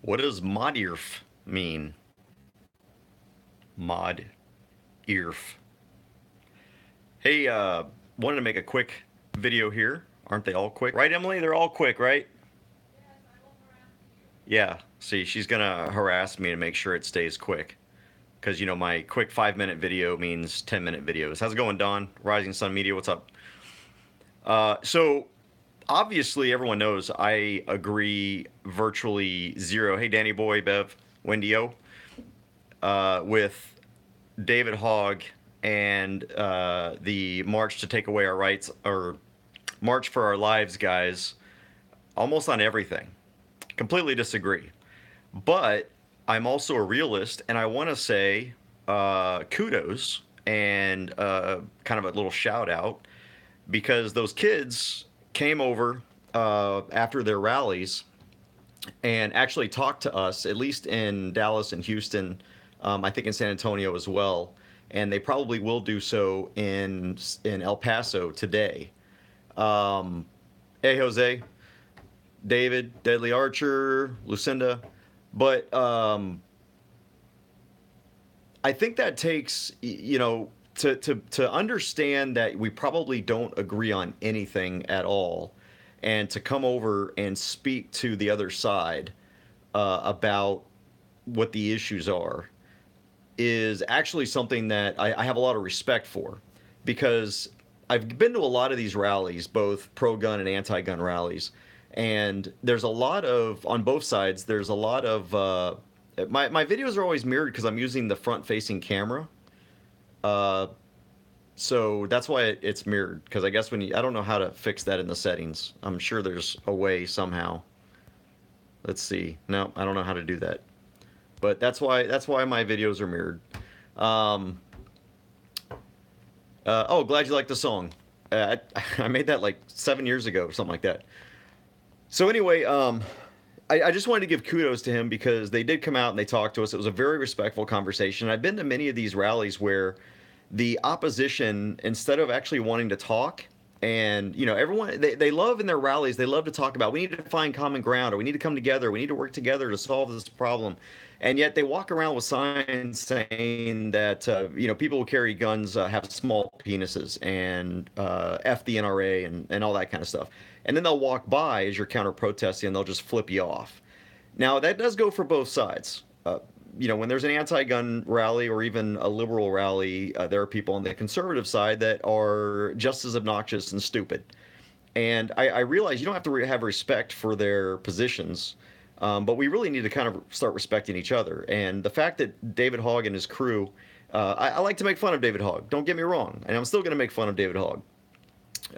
What does mod-irf mean? Mod-irf. Hey, wanted to make a quick video here. Aren't they all quick? Right, Emily? They're all quick, right? Yeah. See, she's gonna harass me to make sure it stays quick. Because, you know, my quick 5-minute video means 10-minute videos. How's it going, Don? Rising Sun Media, what's up? So, obviously, everyone knows I agree virtually zero. Hey, Danny Boy, Bev, Wendy-O, with David Hogg and the March to Take Away Our Rights, or March for Our Lives guys, almost on everything. Completely disagree. But I'm also a realist, and I want to say kudos and kind of a little shout out because those kids came over after their rallies and actually talked to us, at least in Dallas and Houston, I think in San Antonio as well, and they probably will do so in El Paso today. Um, hey, Jose, David, Deadly Archer, Lucinda, but I think that takes to understand that we probably don't agree on anything at all, and to come over and speak to the other side about what the issues are is actually something that I have a lot of respect for, because I've been to a lot of these rallies, both pro-gun and anti-gun rallies, and there's a lot of on both sides. There's a lot of my videos are always mirrored because I'm using the front-facing camera. Uh, so that's why it's mirrored. Because I guess I don't know how to fix that in the settings. I'm sure there's a way somehow. Let's see. No, I don't know how to do that. But that's why my videos are mirrored. Um, oh, glad you like the song. I made that like 7 years ago or something like that. So anyway, I just wanted to give kudos to him because they did come out and they talked to us. It was a very respectful conversation. I've been to many of these rallies where the opposition, instead of actually wanting to talk, and everyone they love in their rallies, they love to talk about we need to find common ground, or we need to come together, we need to work together to solve this problem, and yet they walk around with signs saying that people who carry guns have small penises and f the NRA and all that kind of stuff, and then they'll walk by as you're counter protesting and they'll just flip you off. Now that does go for both sides. When there's an anti-gun rally or even a liberal rally, there are people on the conservative side that are just as obnoxious and stupid. And I realize you don't have to have respect for their positions, but we really need to kind of start respecting each other. And the fact that David Hogg and his crew, I like to make fun of David Hogg. Don't get me wrong, and I'm still going to make fun of David Hogg.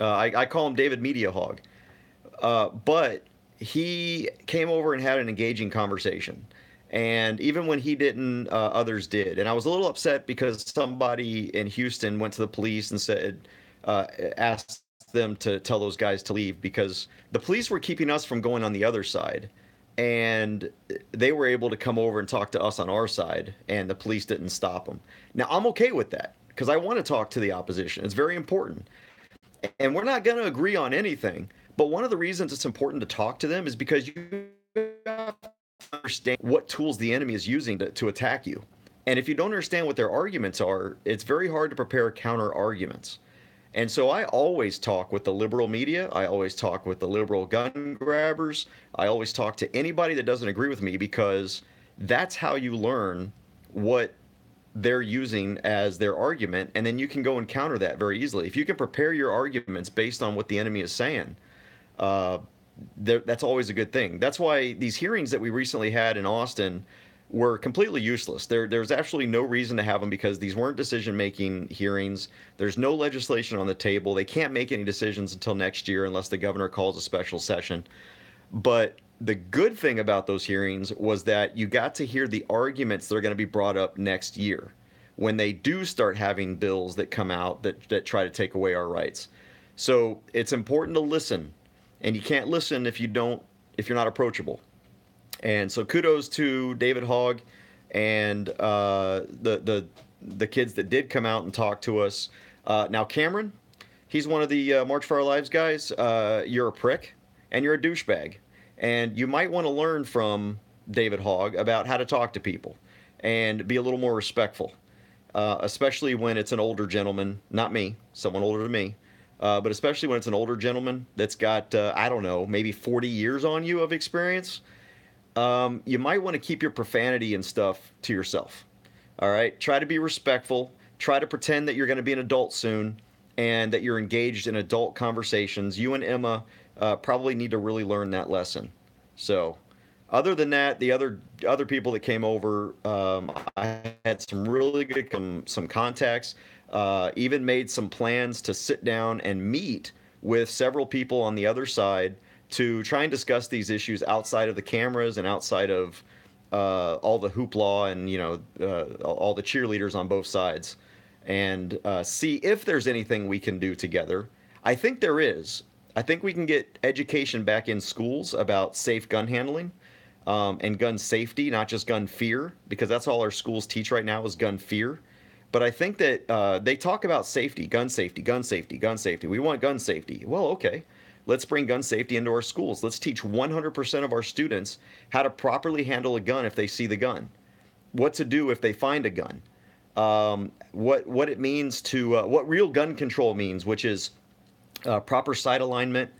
I call him David Media Hogg, but he came over and had an engaging conversation. And even when he didn't, others did. And I was a little upset because somebody in Houston went to the police and said, asked them to tell those guys to leave because the police were keeping us from going on the other side. And they were able to come over and talk to us on our side, and the police didn't stop them. Now, I'm okay with that because I want to talk to the opposition. It's very important. And we're not going to agree on anything. But one of the reasons it's important to talk to them is because you have to understand what tools the enemy is using to attack you. And if you don't understand what their arguments are, it's very hard to prepare counter arguments. And so I always talk with the liberal media. I always talk with the liberal gun grabbers. I always talk to anybody that doesn't agree with me because that's how you learn what they're using as their argument. And then you can go and counter that very easily. If you can prepare your arguments based on what the enemy is saying, uh, that's always a good thing. That's why these hearings that we recently had in Austin were completely useless. There's absolutely no reason to have them because these weren't decision-making hearings. There's no legislation on the table. They can't make any decisions until next year unless the governor calls a special session. But the good thing about those hearings was that you got to hear the arguments that are going to be brought up next year when they do start having bills that come out that try to take away our rights. So it's important to listen, and you can't listen if you're not approachable. And so kudos to David Hogg and the kids that did come out and talk to us. Now Cameron, he's one of the March for Our Lives guys. You're a prick and you're a douchebag, and you might want to learn from David Hogg about how to talk to people and be a little more respectful, especially when it's an older gentleman, not me, someone older than me, but especially when it's an older gentleman that's got, I don't know, maybe 40 years on you of experience. You might want to keep your profanity and stuff to yourself. All right. Try to be respectful. Try to pretend that you're going to be an adult soon and that you're engaged in adult conversations. You and Emma probably need to really learn that lesson. So, other than that, the other people that came over, I had some really good some contacts. Even made some plans to sit down and meet with several people on the other side to try and discuss these issues outside of the cameras and outside of all the hoopla and all the cheerleaders on both sides, and see if there's anything we can do together. I think there is. I think we can get education back in schools about safe gun handling and gun safety, not just gun fear, because that's all our schools teach right now is gun fear. But I think that they talk about safety, gun safety, gun safety, gun safety. We want gun safety. Well, okay. Let's bring gun safety into our schools. Let's teach 100% of our students how to properly handle a gun if they see the gun, what to do if they find a gun, what it means to what real gun control means, which is proper sight alignment,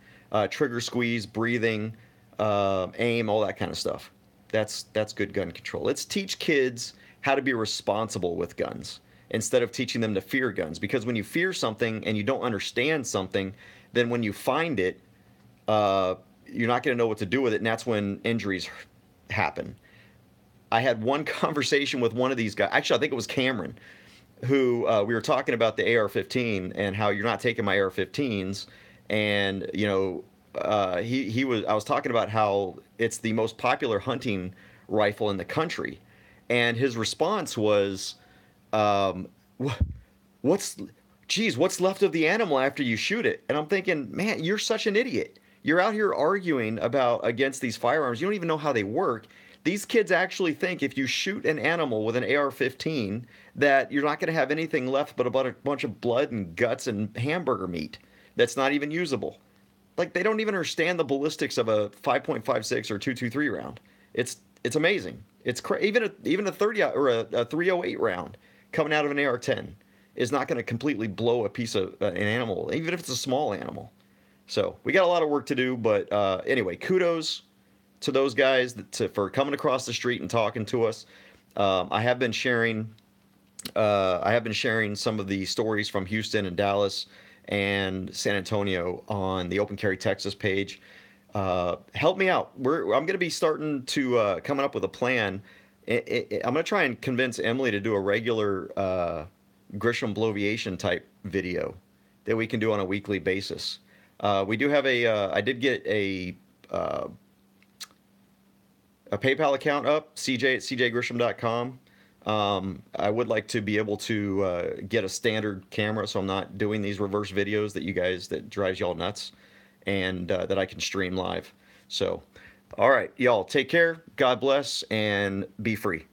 trigger squeeze, breathing, aim, all that kind of stuff. That's good gun control. Let's teach kids how to be responsible with guns instead of teaching them to fear guns. Because when you fear something and you don't understand something, then when you find it, you're not going to know what to do with it, and that's when injuries happen. I had one conversation with one of these guys. Actually, I think it was Cameron, who we were talking about the AR-15 and how you're not taking my AR-15s, and he was. I was talking about how it's the most popular hunting rifle in the country, and his response was, "What's what's left of the animal after you shoot it?" And I'm thinking, man, you're such an idiot. You're out here arguing against these firearms. You don't even know how they work. These kids actually think if you shoot an animal with an AR-15 that you're not going to have anything left but a bunch of blood and guts and hamburger meat that's not even usable. Like, they don't even understand the ballistics of a 5.56 or 223 round. It's amazing. It's even a 30 or a 308 round coming out of an AR-10 is not going to completely blow a piece of an animal, even if it's a small animal. So we got a lot of work to do, but anyway, kudos to those guys for coming across the street and talking to us. I have been sharing some of the stories from Houston and Dallas and San Antonio on the Open Carry Texas page. Help me out. I'm going to be starting to coming up with a plan. I'm going to try and convince Emily to do a regular Grisham Bloviation type video that we can do on a weekly basis. We do have I did get a PayPal account up, cj@cjgrisham.com. I would like to be able to get a standard camera, so I'm not doing these reverse videos that drives y'all nuts, and that I can stream live. So, all right, y'all, take care, God bless, and be free.